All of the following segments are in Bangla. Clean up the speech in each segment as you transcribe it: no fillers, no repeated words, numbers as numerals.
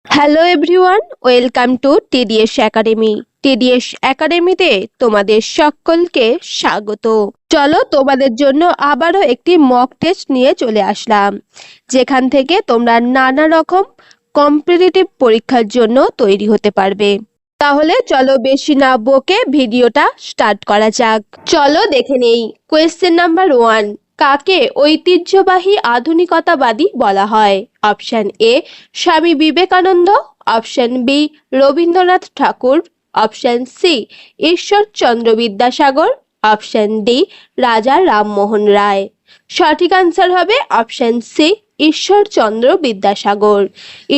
Hello everyone, welcome to TDS academy. TDS একাডেমিতে তোমাদের সকলকে স্বাগত। চলো তোমাদের জন্য আবারও একটি মক টেস্ট নিয়ে চলে আসলাম, যেখান থেকে তোমরা নানা রকম কম্পিটিটিভ পরীক্ষার জন্য তৈরি হতে পারবে। তাহলে চলো বেশি না বকে ভিডিওটা স্টার্ট করা যাক। চলো দেখে নেই। কোয়েশ্চেন নাম্বার 1, কাকে ঐতিহ্যবাহী আধুনিকতাবাদী বলা হয়? Option A Swami Vivekananda, option B Rabindranath Tagore, option C Ishwarchandra Vidyasagar, option D Raja Rammohan Roy. সঠিক আনসার হবে অপশন সি ঈশ্বরচন্দ্র বিদ্যাসাগর।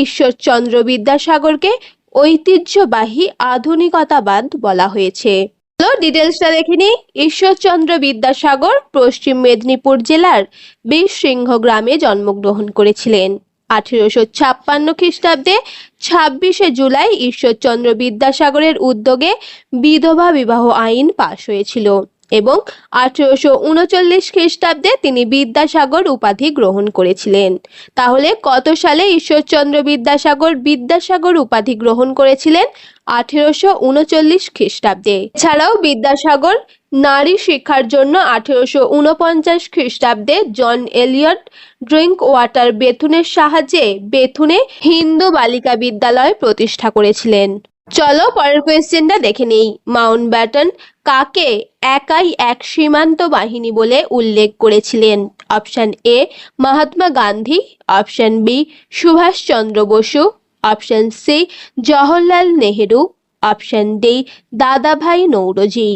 ঈশ্বরচন্দ্র বিদ্যাসাগরকে ঐতিহ্যবাহী আধুনিকতাবাদ বলা হয়েছে। ডিটেলসটা দেখে নিই। ঈশ্বরচন্দ্র বিদ্যাসাগর পশ্চিম মেদিনীপুর জেলার বীরসিংহ গ্রামে জন্মগ্রহণ করেছিলেন। 1856 খ্রিস্টাব্দে 26শে জুলাই ঈশ্বরচন্দ্র বিদ্যাসাগরের উদ্যোগে বিধবা বিবাহ আইন পাশ হয়েছিল এবং 1839 খ্রিস্টাব্দে তিনি বিদ্যাসাগর উপাধি গ্রহণ করেছিলেন। তাহলে কত সালে ঈশ্বরচন্দ্র বিদ্যাসাগর বিদ্যাসাগর উপাধি গ্রহণ করেছিলেন? 1839 খ্রিস্টাব্দে। এছাড়াও বিদ্যাসাগর নারী শিক্ষার জন্য 1849 খ্রিস্টাব্দে জন এলিয়ট ড্রিঙ্ক ওয়াটার বেথুনের সাহায্যে বেথুনে হিন্দু বালিকা বিদ্যালয় প্রতিষ্ঠা করেছিলেন। চলো পরের কোয়েশ্চেনটা দেখে নেই। মাউন্টব্যাটেন কাকে একাই এক সীমান্ত বাহিনী বলে উল্লেখ করেছিলেন? Option A Mahatma Gandhi, option B Subhas Chandra Bose, option C Jawaharlal Nehru, option D Dadabhai Naoroji.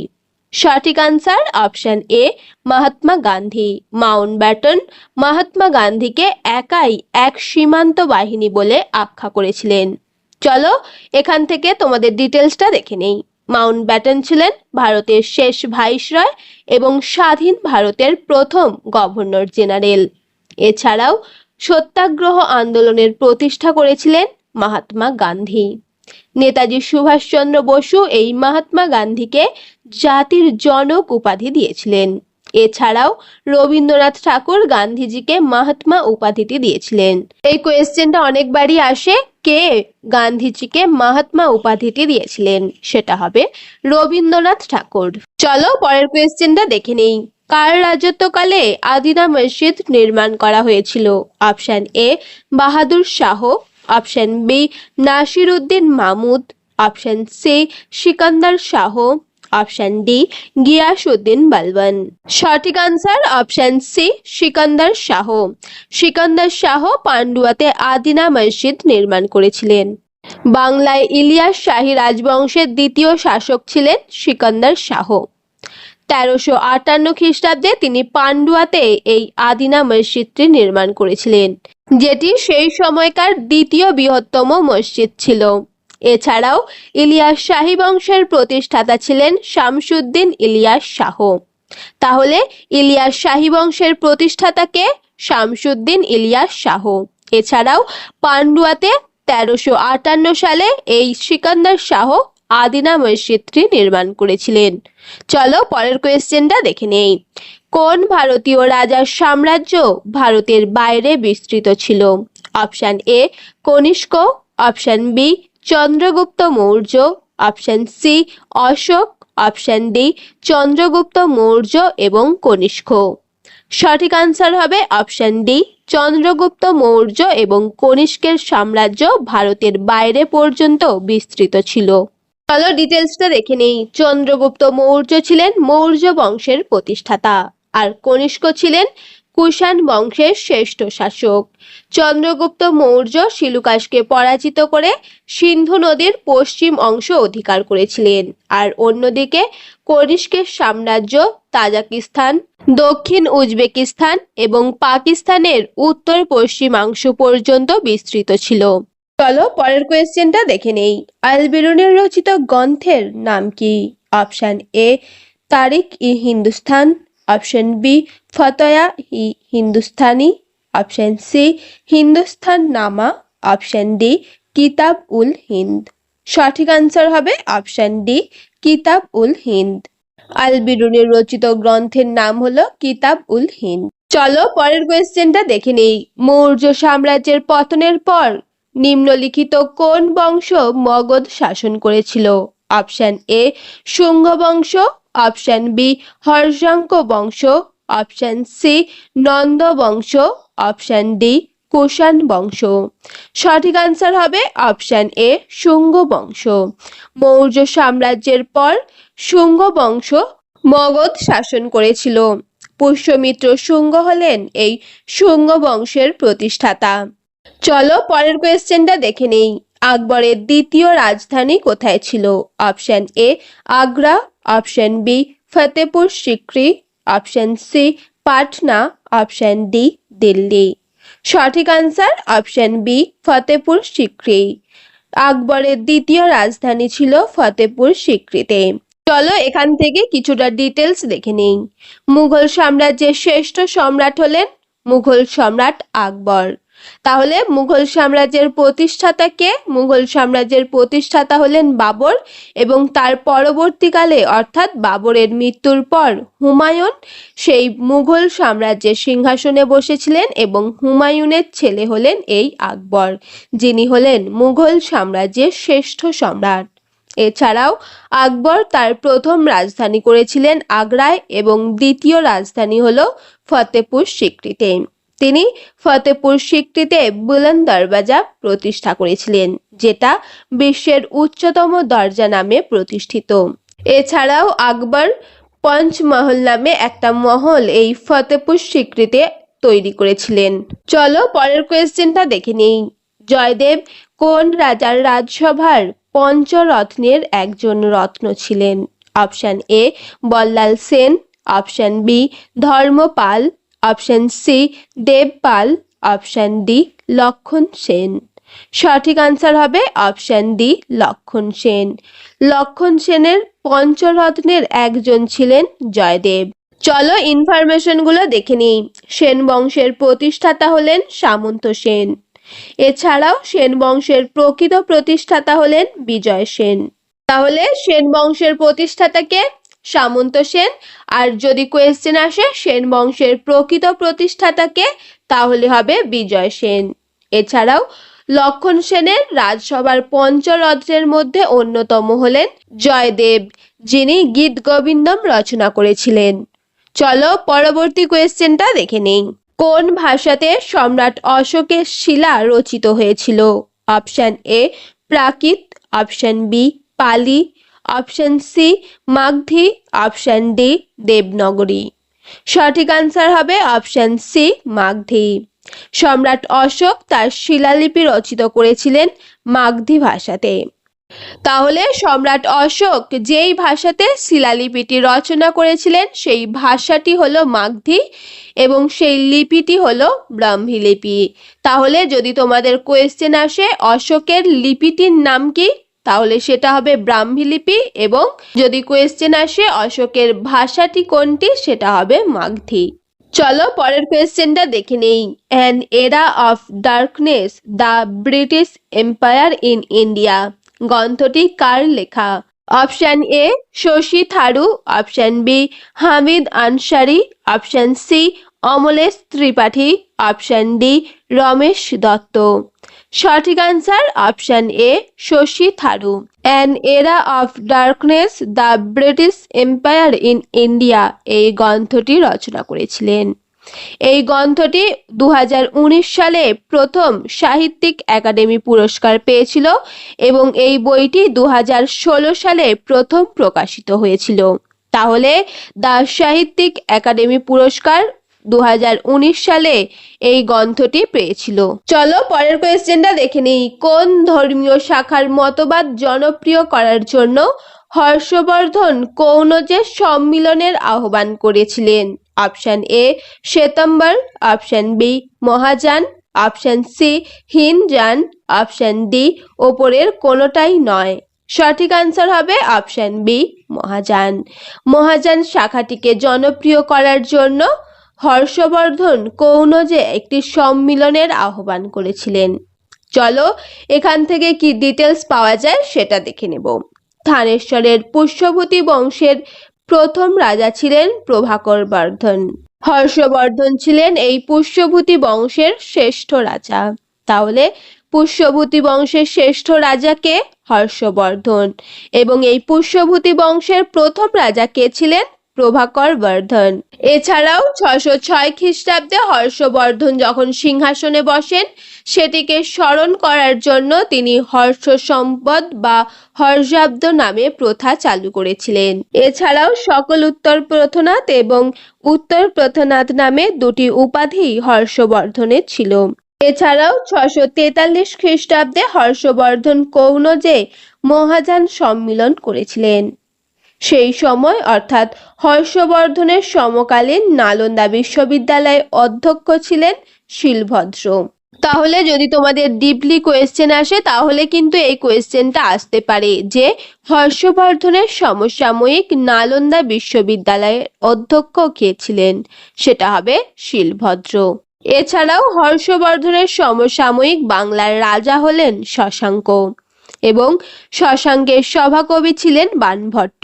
সঠিক answer option A Mahatma Gandhi. Mountbatten Mahatma গান্ধীকে একাই এক সীমান্ত বাহিনী বলে আখ্যা করেছিলেন। চলো এখান থেকে তোমাদের ডিটেলসটা দেখে নেই। মাউন্টব্যাটেন ছিলেন ভারতের শেষ ভাইসরয় এবং স্বাধীন ভারতের প্রথম গভর্নর জেনারেল। এছাড়াও সত্যাগ্রহ আন্দোলনের প্রতিষ্ঠা করেছিলেন মহাত্মা গান্ধী। নেতাজি সুভাষচন্দ্র বসু এই মহাত্মা গান্ধীকে জাতির জনক উপাধি দিয়েছিলেন। এছাড়াও রবীন্দ্রনাথ ঠাকুর গান্ধীজিকে মহাত্মা উপাধিটি দিয়েছিলেন। এই কোয়েশ্চেনটা অনেকবারই আসে, কে গান্ধীজিকে মহাত্মা উপাধিটি দিয়েছিলেন? সেটা হবে রবীন্দ্রনাথ ঠাকুর। চলো পরের কোয়েশ্চেনটা দেখে নেই। কার রাজত্বকালে আদিনা মসজিদ নির্মাণ করা হয়েছিল? Option A Bahadur Shah, option B Nasir Uddin Mahmud, option C Sikandar Shah, option D Ghiyasuddin Balban. সঠিক answer option C Sikandar Shah. Sikandar Shah পান্ডুয়াতে আদিনা মসজিদ নির্মাণ করেছিলেন। বাংলায় ইলিয়াস শাহী রাজবংশের দ্বিতীয় শাসক ছিলেন সিকান্দার শাহ। 1358 খ্রিস্টাব্দে তিনি পান্ডুয়াতে এই আদিনা মসজিদটি নির্মাণ করেছিলেন, যেটি সেই সময়কার দ্বিতীয় বৃহত্তম মসজিদ ছিল। এছাড়াও ইলিয়াস শাহী বংশের প্রতিষ্ঠাতা ছিলেন শামসুদ্দিন ইলিয়াস শাহ। তাহলে ইলিয়াস শাহী বংশের প্রতিষ্ঠাতাকে শামসুদ্দিন ইলিয়াস শাহ। এছাড়াও পান্ডুয়াতে 1358 সালে এই সিকান্দার শাহ আদিনা মসজিদটি নির্মাণ করেছিলেন। চলো পরের কোয়েশ্চেনটা দেখে নেই। কোন ভারতীয় রাজার সাম্রাজ্য ভারতের বাইরে বিস্তৃত ছিল? Option A Kanishka, option B Chandragupta Maurya, option C Ashoka, option D Chandragupta Maurya এবং কনিষ্ক। সঠিক আনসার হবে অপশন ডি চন্দ্রগুপ্ত মৌর্য এবং কনিষ্কের সাম্রাজ্য ভারতের বাইরে পর্যন্ত বিস্তৃত ছিল। চলো ডিটেলসটা দেখে নেই। চন্দ্রগুপ্ত মৌর্য ছিলেন মৌর্য বংশের প্রতিষ্ঠাতা, আর কনিষ্ক ছিলেন কুষাণ বংশের শ্রেষ্ঠ শাসক। চন্দ্রগুপ্ত মৌর্য শিলুকাসকে পরাজিত করে সিন্ধু নদীর পশ্চিম অংশ অধিকার করেছিলেন, আর অন্যদিকে কনিষ্কের সাম্রাজ্য তাজিকিস্তান, দক্ষিণ উজবেকিস্তান এবং পাকিস্তানের উত্তর পশ্চিমাংশ পর্যন্ত বিস্তৃত ছিল। চলো পরের কোয়েশ্চেনটা দেখে নেই। আল বিরুনির রচিত গ্রন্থের নাম কি? অপশন এ তারিখ ই হিন্দুস্তান, অপশন বি ফতয়া ই হিন্দুস্তানি, অপশন সি হিন্দুস্তান নামা, অপশন ডি কিতাব উল হিন্দ। সঠিক আনসার হবে অপশন ডি কিতাব উল হিন্দ। আল বিরুনির রচিত গ্রন্থের নাম হলো কিতাব উল হিন্দ। চলো পরের কোয়েশ্চেনটা দেখে নেই। মৌর্য সাম্রাজ্যের পতনের পর নিম্নলিখিত কোন বংশ মগধ শাসন করেছিল? অপশন এ শুঙ্গ বংশ, অপশন বি হর্ষাঙ্ক বংশ, অপশন সি নন্দ বংশ, অপশন ডি কুষাণ বংশ। সঠিক আনসার হবে অপশন এ শুঙ্গ বংশ। মৌর্য সাম্রাজ্যের পর শুঙ্গ বংশ মগধ শাসন করেছিল। পুষ্যমিত্র শুঙ্গ হলেন এই শুঙ্গ বংশের প্রতিষ্ঠাতা। চলো পরের কোয়েশ্চেনটা দেখে নেই। আকবরের দ্বিতীয় রাজধানী কোথায় ছিল? Option A Agra, option B Fatehpur Sikri, option C Patna, option D Delhi. সঠিক answer option B Fatehpur Sikri. আকবরের দ্বিতীয় রাজধানী ছিল ফতেপুর সিক্রিতে। চলো এখান থেকে কিছুটা ডিটেলস দেখে নিই। মুঘল সাম্রাজ্যের শ্রেষ্ঠ সম্রাট হলেন মুঘল সম্রাট আকবর। তাহলে মুঘল সাম্রাজ্যের প্রতিষ্ঠাতা কে? মুঘল সাম্রাজ্যের প্রতিষ্ঠাতা হলেন বাবর, এবং তার পরবর্তীকালে অর্থাৎ বাবরের মৃত্যুর পর হুমায়ুন সেই মুঘল সাম্রাজ্যের সিংহাসনে বসেছিলেন, এবং হুমায়ুনের ছেলে হলেন এই আকবর, যিনি হলেন মুঘল সাম্রাজ্যের শ্রেষ্ঠ সম্রাট। এছাড়াও আকবর তার প্রথম রাজধানী করেছিলেন আগ্রায়, এবং দ্বিতীয় রাজধানী হল ফতেপুর সিক্রিতে। তিনি ফতেপুর সিক্রিতে বুলন্দ দরওয়াজা প্রতিষ্ঠা করেছিলেন, যেটা বিশ্বের উচ্চতম দরজা নামে প্রতিষ্ঠিত। এছাড়াও আকবর পঞ্চমহল নামে একটা মহল এই ফতেপুর সিক্রিতে তৈরি করেছিলেন। চলো পরের কোয়েশ্চেনটা দেখে নিই। জয়দেব কোন রাজার রাজসভার পঞ্চরত্নের একজন রত্ন ছিলেন? Option A Ballal Sen, option B Dharmapala, option C Devapala, option D Lakshman Sen. সঠিক আনসার হবে অপশন ডি লক্ষণ সেন। লক্ষণ সেনের পঞ্চরত্নের একজন ছিলেন জয়দেব। চলো ইনফরমেশন গুলো দেখে নিই। সেন বংশের প্রতিষ্ঠাতা হলেন সামন্ত সেন। এছাড়াও সেন বংশের প্রকৃত প্রতিষ্ঠাতা হলেন বিজয় সেন। তাহলে সেন বংশের প্রতিষ্ঠাতাকে সামন্ত সেন, আর যদি কোয়েশ্চেন আসে সেন বংশের প্রকৃত প্রতিষ্ঠাতাকে, তাহলে হবে বিজয় সেন। এছাড়াও লক্ষণ সেনের রাজসভার পঞ্চরত্নের মধ্যে অন্যতম হলেন জয়দেব, যিনি গীত গোবিন্দম রচনা করেছিলেন। চলো পরবর্তী কোয়েশ্চেনটা দেখে নেই। কোন ভাষাতে সম্রাট অশোকের শিলা রচিত হয়েছিল? Option A Prakrit, option B Pali, option C Magadhi, option D Devanagari. সঠিক আনসার হবে অপশন সি মাগধী। সম্রাট অশোক তার শিলালিপি রচিত করেছিলেন মাগধী ভাষাতে। তাহলে সম্রাট অশোক যেই ভাষাতে শিলালিপিটি রচনা করেছিলেন সেই ভাষাটি হলো মাগধী, এবং সেই লিপিটি হলো ব্রাহ্মী লিপি। তাহলে যদি তোমাদের কোয়েশ্চেন আসে অশোকের লিপিটির নাম কি, তাহলে সেটা হবে ব্রাহ্মী লিপি, এবং যদি কোয়েশ্চেন আসে অশোকের ভাষাটি কোনটি, সেটা হবে মাগধী। চলো পরের কোয়েশ্চেনটা দেখে নেই। An era of darkness the British empire in India গ্রন্থটি কার লেখা? Option A Shashi Tharoor, option B Hamid Ansari, option C Amalesh Tripathi, option D Ramesh Dutt. সঠিক answer option A Shashi Tharoor. An era of darkness the British empire in India এই গ্রন্থটি রচনা করেছিলেন। এই গ্রন্থটি 2019 সালে প্রথম সাহিত্যিক একাডেমি পুরস্কার পেয়েছিল, এবং এই বইটি 2016 সালে প্রথম প্রকাশিত হয়েছিল। তাহলে দ্য সাহিত্যিক একাডেমি পুরস্কার 2019 সালে এই গ্রন্থটি পেয়েছিল। চলো পরের কোয়েশ্চেনটা দেখে নিই। কোন ধর্মীয় শাখার মতবাদ জনপ্রিয় করার জন্য হর্ষবর্ধন কনৌজের সম্মিলনের আহ্বান করেছিলেন? Option A Shvetambar, option B Mahayana, option C Hinayana, option D ওপরের কোনোটাই নয়। সঠিক আনসার হবে অপশন বি মহাযান। মহাযান শাখাটিকে জনপ্রিয় করার জন্য হর্ষবর্ধন কনৌজে একটি সম্মিলনের আহ্বান করেছিলেন। চলো এখান থেকে কি ডিটেলস পাওয়া যায় সেটা দেখে নেব। থানেশ্বরের পুষ্যভূতি বংশের প্রথম রাজা ছিলেন প্রভাকর বর্ধন। হর্ষবর্ধন ছিলেন এই পুষ্যভূতি বংশের শ্রেষ্ঠ রাজা। তাহলে পুষ্যভূতি বংশের শ্রেষ্ঠ রাজা কে? হর্ষবর্ধন। এবং এই পুষ্যভূতি বংশের প্রথম রাজা কে ছিলেন? প্রভাকর বর্ধন। এছাড়াও 606 খ্রিস্টাব্দে হর্ষবর্ধন যখন সিংহাসনে বসেন, সেটিকে স্মরণ করার জন্য তিনি হর্ষ সম্পদ বা হর্ষাব্দ নামে প্রথা চালু করেছিলেন। এছাড়াও সকল উত্তর প্রথনাথ এবং উত্তর প্রথনাথ নামে দুটি উপাধি হর্ষবর্ধনের ছিল। এছাড়াও 643 খ্রিস্টাব্দে হর্ষবর্ধন কনৌজে মহাযান সম্মিলন করেছিলেন। সেই সময় অর্থাৎ হর্ষবর্ধনের সমকালীন নালন্দা বিশ্ববিদ্যালয়ের অধ্যক্ষ ছিলেন শিলভদ্র। তাহলে যদি তোমাদের ডিপলি কোয়েশ্চেন আসে তাহলে কিন্তু এই কোয়েশ্চেনটা আসতে পারে যে হর্ষবর্ধনের সমসাময়িক নালন্দা বিশ্ববিদ্যালয়ের অধ্যক্ষ কে ছিলেন? সেটা হবে শিলভদ্র। এছাড়াও হর্ষবর্ধনের সমসাময়িক বাংলার রাজা হলেন শশাঙ্ক এবং শশাঙ্কের সভাকবি ছিলেন বাণভট্ট,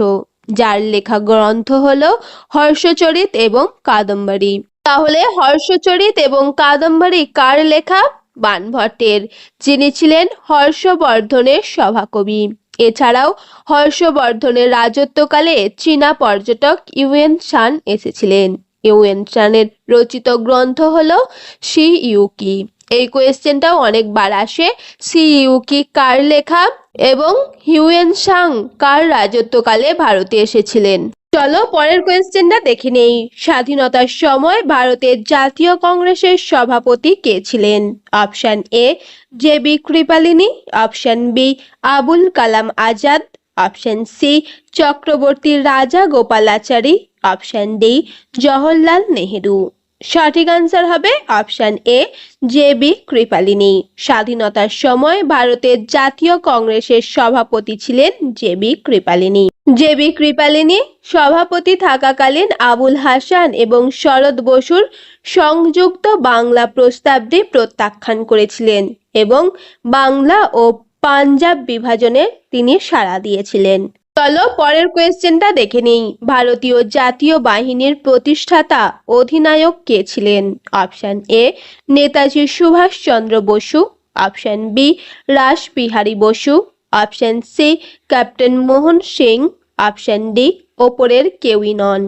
যার লেখা গ্রন্থ হলো হর্ষচরিত এবং কাদম্বরী। তাহলে হর্ষচরিত এবং কাদম্বরী কার লেখা? বাণভট্টের, যিনি ছিলেন হর্ষবর্ধনের সভাকবি। এছাড়াও হর্ষবর্ধনের রাজত্বকালে চীনা পর্যটক ইউয়েন সান এসেছিলেন। ইউয়েন সানের রচিত গ্রন্থ হলো সি ইউকি। এই কোয়েশ্চেনটাও অনেকবার আসে। সি ইউকি কার লেখা এবং হিউয়েন সাং কার রাজত্বকালে ভারতে এসেছিলেন? চলো পরের কোয়েশ্চেনটা দেখে নেই। স্বাধীনতার সময় ভারতের জাতীয় কংগ্রেসের সভাপতি কে ছিলেন? Option A J B. Kripalani, option B Abul Kalam Azad, option C Chakravarti Raja Gopalachari, option D Jawaharlal Nehru. সঠিক আনসার হবে অপশন এ জে.বি. কৃপালিনী। স্বাধীনতার সময় ভারতের জাতীয় কংগ্রেসের সভাপতি ছিলেন জে.বি. কৃপালিনী। জে.বি. কৃপালিনী সভাপতি থাকাকালীন আবুল হাসান এবং শরৎ বসুর সংযুক্ত বাংলা প্রস্তাবটি প্রত্যাখ্যান করেছিলেন এবং বাংলা ও পাঞ্জাব বিভাজনে তিনি সাড়া দিয়েছিলেন। চলো পরের কোয়েশ্চেনটা দেখে নেই। ভারতীয় জাতীয় বাহিনীর প্রতিষ্ঠাতা অধিনায়ক কে ছিলেন? Option A Netaji Subhas Chandra Bose, option B Rash Behari Bose, option C captain Mohan Singh, option D ওপরের কেউই নন।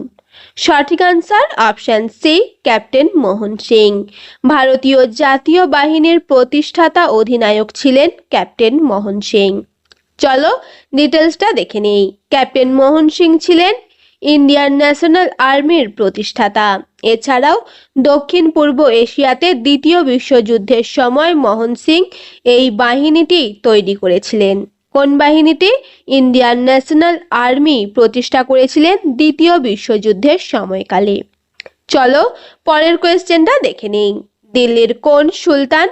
সঠিক answer option C captain Mohan Singh. ভারতীয় জাতীয় বাহিনীর প্রতিষ্ঠাতা অধিনায়ক ছিলেন ক্যাপ্টেন মোহন সিং। চলো ডিটেলসটা দেখে নেই। ক্যাপ্টেন মোহন সিং ছিলেন ইন্ডিয়ান ন্যাশনাল আর্মির প্রতিষ্ঠাতা। এছাড়াও দক্ষিণ পূর্ব এশিয়াতে দ্বিতীয় বিশ্বযুদ্ধের সময় মোহন সিং এই বাহিনীটি তৈরি করেছিলেন। কোন বাহিনীটি? ইন্ডিয়ান ন্যাশনাল আর্মি প্রতিষ্ঠা করেছিলেন দ্বিতীয় বিশ্বযুদ্ধের সময়কালে। চলো পরের কোয়েশ্চেনটা দেখে নেই। দিল্লির কোন সুলতান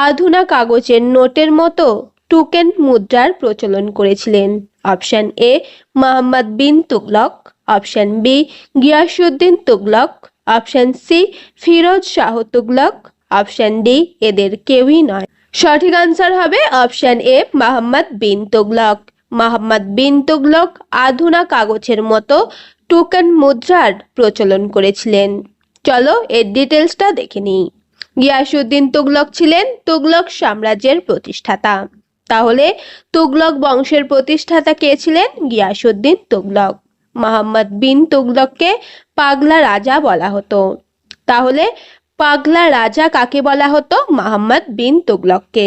আধুনা কাগজের নোটের মতো টুকেন মুদ্রার প্রচলন করেছিলেন? Option A Mohammad bin Tughlaq, option B Ghiyasuddin Tughlaq, option C Firoz Shah Tughlaq, option D এদের কেউই নয়। সঠিক আনসার হবে অপশন এ মোহাম্মদ বিন তুগলক। মোহাম্মদ বিন তুগলক আধুনা কাগজের মতো টুকেন মুদ্রার প্রচলন করেছিলেন। চলো এর ডিটেলসটা দেখে নিই। গিয়াসউদ্দিন তুগলক ছিলেন তুগলক সাম্রাজ্যের প্রতিষ্ঠাতা। তাহলে তুগলক বংশের প্রতিষ্ঠাতা কে ছিলেন? গিয়াসউদ্দিন তুগলক। মোহাম্মদ বিন তুগলককে পাগলা রাজা বলা হতো। তাহলে পাগলা রাজা কাকে বলা হতো? মোহাম্মদ বিন তুগলককে।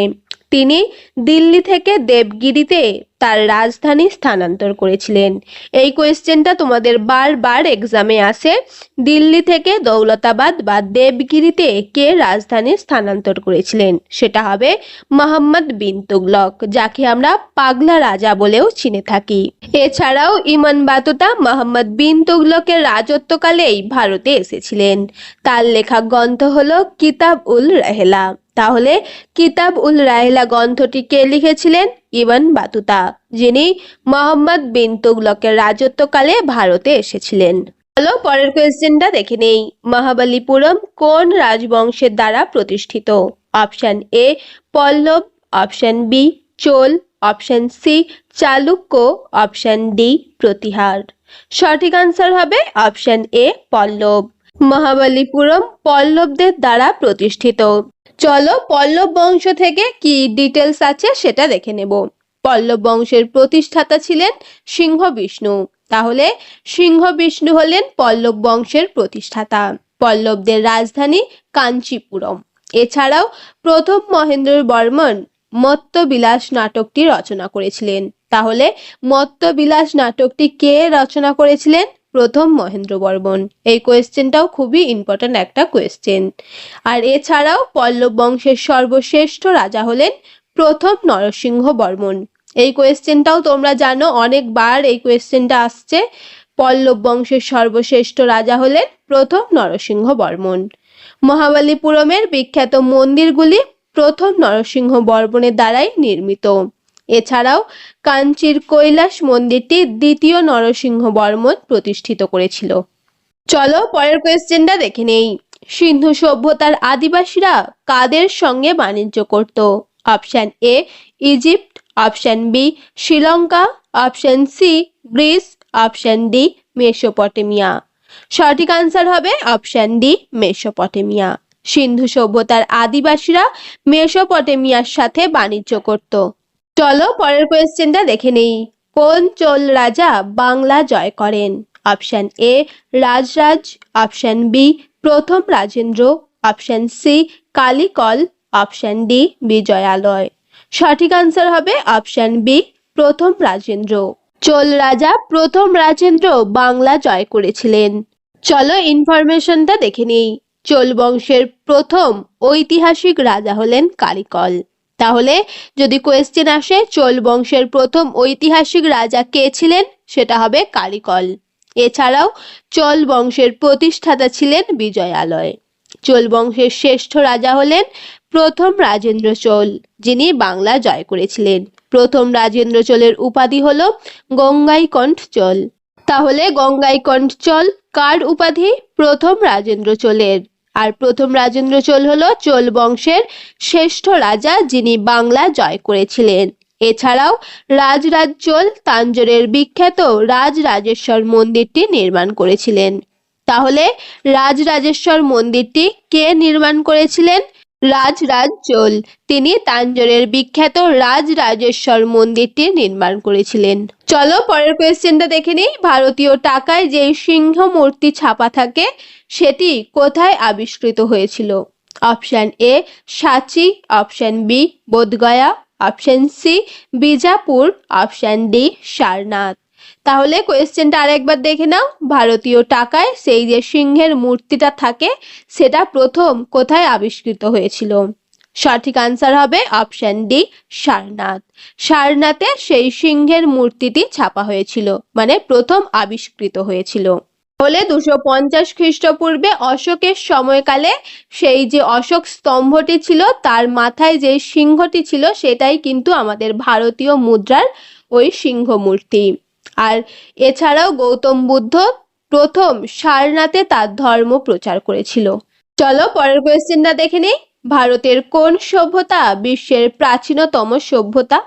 তিনি দিল্লি থেকে দেবগিরিতে তার রাজধানী স্থানান্তর করেছিলেন। এই কোয়েশ্চেনটা তোমাদের বারবার এক্সামে আসে। দিল্লি থেকে দৌলতাবাদ বা দেবগিরিতে কে রাজধানী স্থানান্তর করেছিলেন? সেটা হবে মোহাম্মদ বিন তুগলক, যাকে আমরা পাগলা রাজা বলেও চিনে থাকি। এছাড়াও ইমন বাতুতা মোহাম্মদ বিন তুগলকের রাজত্বকালেই ভারতে এসেছিলেন। তার লেখা গ্রন্থ হলো কিতাব উল রেহলা। তাহলে কিতাব উল রাহেলা গ্রন্থটি কে লিখেছিলেন? ইবন বাতুতা, যিনি মোহাম্মদ বিন তুগলকের রাজত্বকালে ভারতে এসেছিলেন। চলো পরের কোয়েশ্চেনটা দেখে নেই। মহাবলীপুরম কোন রাজবংশের দ্বারা প্রতিষ্ঠিত? Option A Pallava, option B Chola, option C Chalukya, option D Pratihara. সঠিক আনসার হবে অপশন এ পল্লব। মহাবলীপুরম পল্লবদের দ্বারা প্রতিষ্ঠিত। চলো পল্লব বংশ থেকে কি ডিটেলস আছে সেটা দেখে নেব। পল্লব বংশের প্রতিষ্ঠাতা ছিলেন সিংহ বিষ্ণু। তাহলে সিংহ বিষ্ণু হলেন পল্লব বংশের প্রতিষ্ঠাতা। পল্লবদের রাজধানী কাঞ্চীপুরম। এছাড়াও প্রথম মহেন্দ্র বর্মন মত্তবিলাস নাটকটি রচনা করেছিলেন। তাহলে মত্তবিলাস নাটকটি কে রচনা করেছিলেন? প্রথম মহেন্দ্র বর্মন। এই কোয়েশ্চেনটাও খুবই ইম্পর্ট্যান্ট একটা কোয়েশ্চেন। আর এছাড়াও পল্লব বংশের সর্বশ্রেষ্ঠ রাজা হলেন প্রথম নরসিংহ বর্মন। এই কোয়েশ্চেনটাও তোমরা জানো, অনেকবার এই কোয়েশ্চেনটা আসছে। পল্লব বংশের সর্বশ্রেষ্ঠ রাজা হলেন প্রথম নরসিংহ বর্মন। মহাবলীপুরমের বিখ্যাত মন্দিরগুলি প্রথম নরসিংহ বর্মনের দ্বারাই নির্মিত। এছাড়াও কাঞ্চির কৈলাস মন্দিরটি দ্বিতীয় নরসিংহ বর্মন প্রতিষ্ঠিত করেছিল। চলো পরের কোয়েশ্চেনটা দেখে নেই। সিন্ধু সভ্যতার আদিবাসীরা কাদের সঙ্গে বাণিজ্য করত? Option A Egypt, option B Sri Lanka, option C Greece, option D Mesopotamia. সঠিক আনসার হবে অপশন ডি মেসোপটেমিয়া। সিন্ধু সভ্যতার আদিবাসীরা মেসোপটেমিয়ার সাথে বাণিজ্য করত। চলো পরের কোয়েশ্চেনটা দেখে নেই। কোন চোল রাজা বাংলা জয় করেন? Option A Rajaraja, option B প্রথম Rajendra, option C Kalikal, option D Vijayalaya. সঠিক আনসার হবে অপশন বি প্রথম রাজেন্দ্র। চোল রাজা প্রথম রাজেন্দ্র বাংলা জয় করেছিলেন। চলো ইনফরমেশনটা দেখে নিই। চোল বংশের প্রথম ঐতিহাসিক রাজা হলেন কালিকল। তাহলে যদি কোয়েশ্চেন আসে চোল বংশের প্রথম ঐতিহাসিক রাজা কে ছিলেন, সেটা হবে কালিকল। এছাড়াও চোল বংশের প্রতিষ্ঠাতা ছিলেন বিজয়ালয়। চোল বংশের শ্রেষ্ঠ রাজা হলেন প্রথম রাজেন্দ্র চোল, যিনি বাংলা জয় করেছিলেন। প্রথম রাজেন্দ্র চোলের উপাধি হলো গঙ্গাইকণ্ঠ চোল। তাহলে গঙ্গাইকণ্ঠ চোল কার উপাধি? প্রথম রাজেন্দ্র চোলের। আর প্রথম রাজেন্দ্র চোল হলো চোল বংশের শ্রেষ্ঠ রাজা, যিনি বাংলা জয় করেছিলেন। এছাড়াও রাজরাজ চোল তাঞ্জোরের বিখ্যাত রাজরাজেশ্বর মন্দিরটি নির্মাণ করেছিলেন। তাহলে রাজরাজেশ্বর মন্দিরটি কে নির্মাণ করেছিলেন? রাজরাজ চোল। তিনি তাঞ্জোরের বিখ্যাত রাজরাজেশ্বর মন্দিরটি নির্মাণ করেছিলেন। চলো পরের কোয়েশ্চেনটা দেখে নিই। ভারতীয় টাকায় যে সিংহ মূর্তি ছাপা থাকে সেটি কোথায় আবিষ্কৃত হয়েছিল? অপশন এ সাঁচি, option B Bodh Gaya, option C Bijapur, option D Sarnath. তাহলে কোয়েশ্চেনটা আরেকবার দেখে নাও। ভারতীয় টাকায় সেই যে সিংহের মূর্তিটা থাকে সেটা প্রথম কোথায় আবিষ্কৃত হয়েছিল? সঠিক আনসার হবে অপশন ডি সারনাথ। সারনাথে সেই সিংহের মূর্তিটি ছাপা হয়েছিল, মানে প্রথম আবিষ্কৃত হয়েছিল। হলে 250 খ্রিস্টপূর্বে অশোকের সময়কালে সেই যে অশোক স্তম্ভটি ছিল তার মাথায় যে সিংহটি ছিল সেটাই কিন্তু আমাদের ভারতীয় মুদ্রার ওই সিংহ মূর্তি। আর এছাড়াও গৌতম বুদ্ধ প্রথম সারনাথে তার ধর্ম প্রচার করেছিল। চলো পরের কোয়েশ্চেনটা দেখে নিই। ভারতের কোন সভ্যতা বিশ্বের প্রাচীনতম সভ্যতা?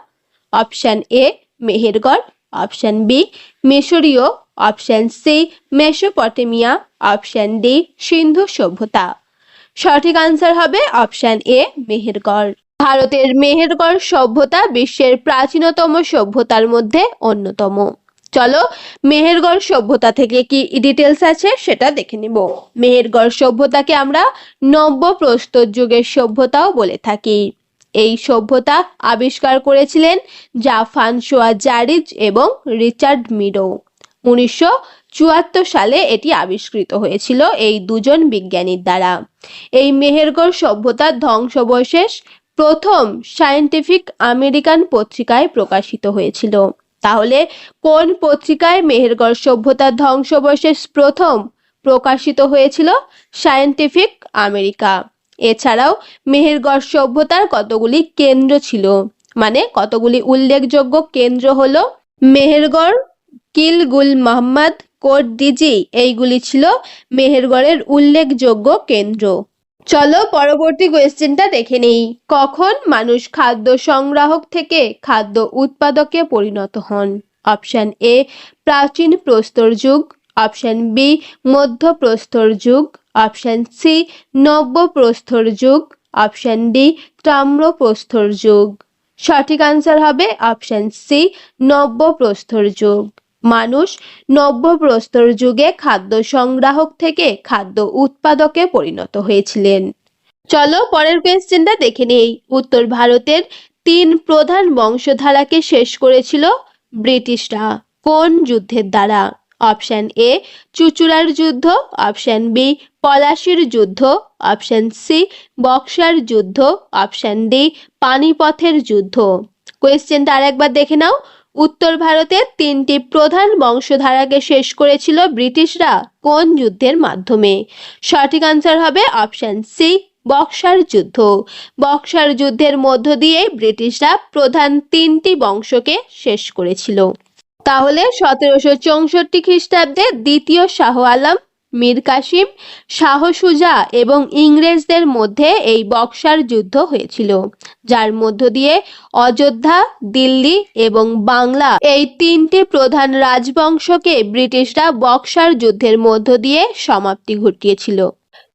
Option A Mehrgarh, option B মিশরীয়, option C Mesopotamia, option D Sindhu সভ্যতা। সঠিক আনসার হবে অপশন এ মেহেরগড়। ভারতের মেহেরগড় সভ্যতা বিশ্বের প্রাচীনতম সভ্যতার মধ্যে অন্যতম। চলো মেহেরগড় সভ্যতা থেকে কি ডিটেলস আছে সেটা দেখে নিব। মেহেরগড় সভ্যতাকে আমরা নব্য প্রস্তর যুগের সভ্যতাও বলে থাকি। এই সভ্যতা আবিষ্কার করেছিলেন ফ্রান্সোয়া জারিজ এবং রিচার্ড মিডো। 1974 সালে এটি আবিষ্কৃত হয়েছিল এই দুজন বিজ্ঞানীর দ্বারা। এই মেহেরগড় সভ্যতার ধ্বংসাবশেষ প্রথম সায়েন্টিফিক আমেরিকান পত্রিকায় প্রকাশিত হয়েছিল। তাহলে কোন পত্রিকায় মেহেরগড় সভ্যতার ধ্বংসাবশেষ প্রথম প্রকাশিত হয়েছিল? Scientific America. এছাড়াও মেহেরগড় সভ্যতার কতগুলি কেন্দ্র ছিল, মানে কতগুলি উল্লেখযোগ্য কেন্দ্র হলো মেহেরগড়, কিল গুল মোহাম্মদ, কোট ডিজি, এইগুলি ছিল মেহেরগড়ের উল্লেখযোগ্য কেন্দ্র। চলো পরবর্তী কোয়েশ্চেনটা দেখে নেই। কখন মানুষ খাদ্য সংগ্রাহক থেকে খাদ্য উৎপাদকে পরিণত হন? অপশন এ প্রাচীন প্রস্তর যুগ, অপশন বি মধ্য প্রস্তর যুগ, অপশন সি নব্য প্রস্তর যুগ, অপশন ডি তাম্রপ্রস্তর যুগ। সঠিক আনসার হবে অপশন সি নব্যপ্রস্তর যুগ। মানুষ নব্যপ্রস্তর যুগে খাদ্য সংগ্রাহক থেকে খাদ্য উৎপাদকে পরিণত হয়েছিলেন। চলো পরের কোয়েশ্চেনটা দেখে নেই। উত্তর ভারতের 3 প্রধান বংশধারাকে শেষ করেছিল ব্রিটিশরা কোন যুদ্ধের দ্বারা? অপশন এ চুঁচুড়ার যুদ্ধ, অপশন বি পলাশির যুদ্ধ, অপশন সি বক্সার যুদ্ধ, অপশন ডি পানিপথের যুদ্ধ। কোয়েশ্চেনটা আরেকবার দেখে নাও। উত্তর ভারতের 3টি প্রধান বংশধারাকে শেষ করেছিল ব্রিটিশরা কোন যুদ্ধের মাধ্যমে? সঠিক আনসার হবে অপশন সি বক্সার যুদ্ধ। বক্সার যুদ্ধের মধ্য দিয়ে ব্রিটিশরা প্রধান 3টি বংশকে শেষ করেছিল। তাহলে 1764 খ্রিস্টাব্দে দ্বিতীয় শাহ আলম, মীর কাসিম, শাহ সুজা এবং ইংরেজদের মধ্যে এই বক্সার যুদ্ধ হয়েছিল, যার মধ্য দিয়ে অযোধ্যা, দিল্লি এবং বাংলা এই 3টি প্রধান রাজবংশকে ব্রিটিশরা বক্সার যুদ্ধের মধ্য দিয়ে সমাপ্তি ঘটিয়েছিল।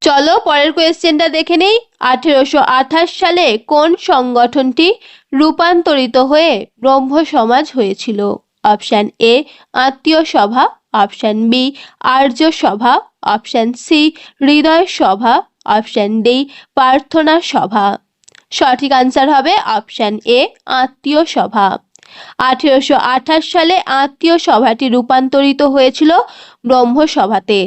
চলো পরের কোয়েশ্চেনটা দেখে নেই। 1828 সালে কোন সংগঠনটি রূপান্তরিত হয়ে ব্রহ্ম সমাজ হয়েছিল? অপশন এ আত্মীয় সভা, অপশন বি আর্য সভা, অপশন সি হৃদয় সভা, অপশন ডি প্রার্থনা সভা। সঠিক আনসার হবে অপশন এ আত্মীয় সভা। 1828 সালে আত্মীয় সভাটি রূপান্তরিত হয়েছিল ব্রহ্ম সভাতে।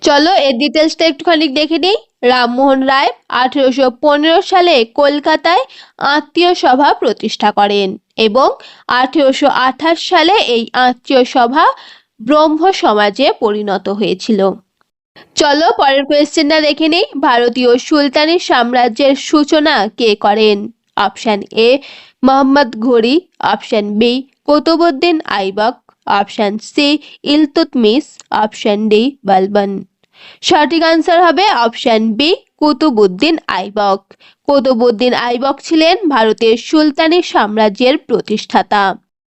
চলো এর ডিটেলসটা একটুখানি দেখে নিই। রামমোহন রায় 1815 সালে কলকাতায় আত্মীয় সভা প্রতিষ্ঠা করেন এবং 1828 সালে এই আত্মীয় সভা ব্রহ্ম সমাজে পরিণত হয়েছিল। চলো পরের কোয়েশ্চেনটা দেখে নিই। ভারতীয় সুলতানি সাম্রাজ্যের সূচনা কে করেন? Option A Mohammad Ghori, option B Qutbuddin Aibak, option C Iltutmish, option D Balban. সঠিক আনসার হবে অপশন বি কুতুবউদ্দিন আইবক। কুতুবউদ্দিন আইবক ছিলেন ভারতের সুলতানি সাম্রাজ্যের প্রতিষ্ঠাতা।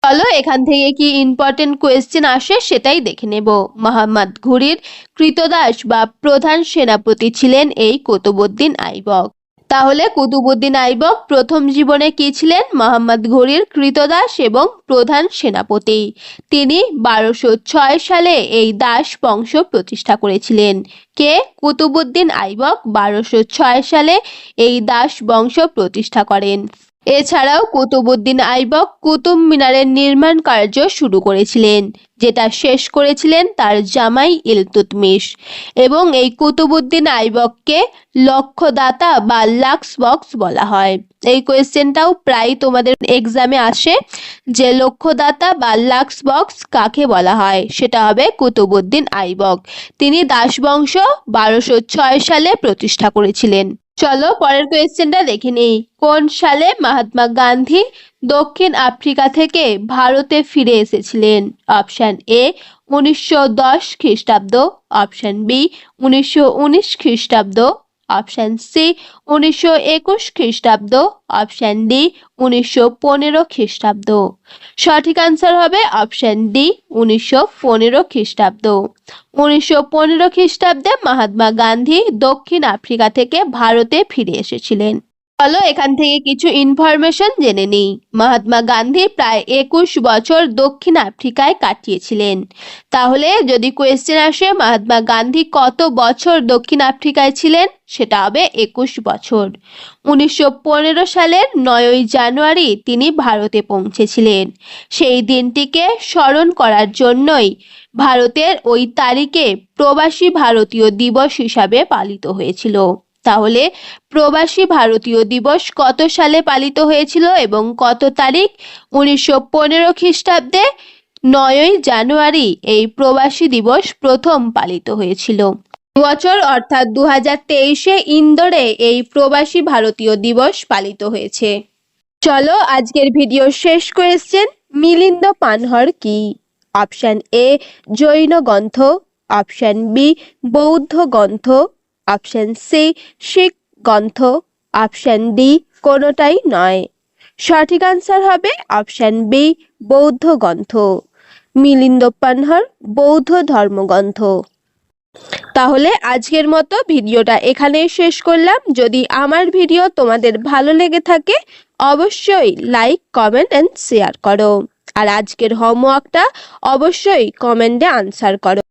চলো এখান থেকে কি ইম্পর্টেন্ট কোয়েশ্চেন আসে সেটাই দেখে নেব। মোহাম্মদ ঘুরির কৃতদাস বা প্রধান সেনাপতি ছিলেন এই কুতুবউদ্দিন আইবক। তাহলে কুতুবউদ্দিন আইবক প্রথম জীবনে কি ছিলেন? মোহাম্মদ ঘুরির কৃতদাস এবং প্রধান সেনাপতি। তিনি 1206 সালে এই দাস বংশ প্রতিষ্ঠা করেছিলেন। কে? কুতুবউদ্দিন আইবক 1206 সালে এই দাস বংশ প্রতিষ্ঠা করেন। এছাড়াও কুতুবউদ্দিন আইবক কুতুব মিনারের নির্মাণ কার্য শুরু করেছিলেন, যেটা শেষ করেছিলেন তার জামাই ইলতুৎমিশ। এবং এই কুতুবউদ্দিন আইবককে লক্ষ্যদাতা বা লাক্স বক্স বলা হয়। এই কোয়েশ্চেনটাও প্রায় তোমাদের এক্সামে আসে যে লক্ষ্যদাতা বা লাক্স বক্স কাকে বলা হয়, সেটা হবে কুতুবউদ্দিন আইবক। তিনি দাসবংশ 1206 সালে প্রতিষ্ঠা করেছিলেন। চলো পরের কোয়েশ্চেনটা দেখে নিই। কোন সালে মহাত্মা গান্ধী দক্ষিণ আফ্রিকা থেকে ভারতে ফিরে এসেছিলেন? অপশন এ 1910 খ্রিস্টাব্দ, অপশন বি 1919 খ্রিস্টাব্দ, অপশন সি 1921 খ্রিস্টাব্দ, অপশন ডি 1915 খ্রিস্টাব্দ। সঠিক আনসার হবে অপশন ডি 1915 খ্রিস্টাব্দ। 1915 খ্রিস্টাব্দে মহাত্মা গান্ধী দক্ষিণ আফ্রিকা থেকে ভারতে ফিরে এসেছিলেন। চলো এখান থেকে কিছু ইনফরমেশন জেনে নিই। মহাত্মা গান্ধী প্রায় 21 বছর দক্ষিণ আফ্রিকায় কাটিয়েছিলেন। তাহলে যদি কোয়েশ্চেন আসে মহাত্মা গান্ধী কত বছর দক্ষিণ আফ্রিকায় ছিলেন, সেটা হবে 21 বছর। 1915 সালের 9ই জানুয়ারি তিনি ভারতে পৌঁছেছিলেন। সেই দিনটিকে স্মরণ করার জন্যই ভারতের ওই তারিখে প্রবাসী ভারতীয় দিবস হিসাবে পালিত হয়েছিল। তাহলে প্রবাসী ভারতীয় দিবস কত সালে পালিত হয়েছিল এবং কত তারিখ? 1915 খ্রিস্টাব্দে 9ই জানুয়ারি এই প্রবাসী দিবস প্রথম পালিত হয়েছিল। বছর অর্থাৎ 2023-এ ইন্দোরে এই প্রবাসী ভারতীয় দিবস পালিত হয়েছে। চলো আজকের ভিডিও শেষ কোয়েশ্চেন। মিলিন্দ পানহর কি? অপশন এ জৈন গ্রন্থ, অপশন বি বৌদ্ধ গ্রন্থ, অপশন সি শিখ গ্রন্থ, অপশন ডি কোনোটাই নয়। সঠিক আনসার হবে অপশন বি বৌদ্ধ গ্রন্থ। মিলিন্দ পানহর বৌদ্ধ ধর্মগ্রন্থ। তাহলে আজকের মতো ভিডিওটা এখানেই শেষ করলাম। যদি আমার ভিডিও তোমাদের ভালো লেগে থাকে অবশ্যই লাইক, কমেন্ট এন্ড শেয়ার করো। আর আজকের হোমওয়ার্কটা অবশ্যই কমেন্টে আনসার করো।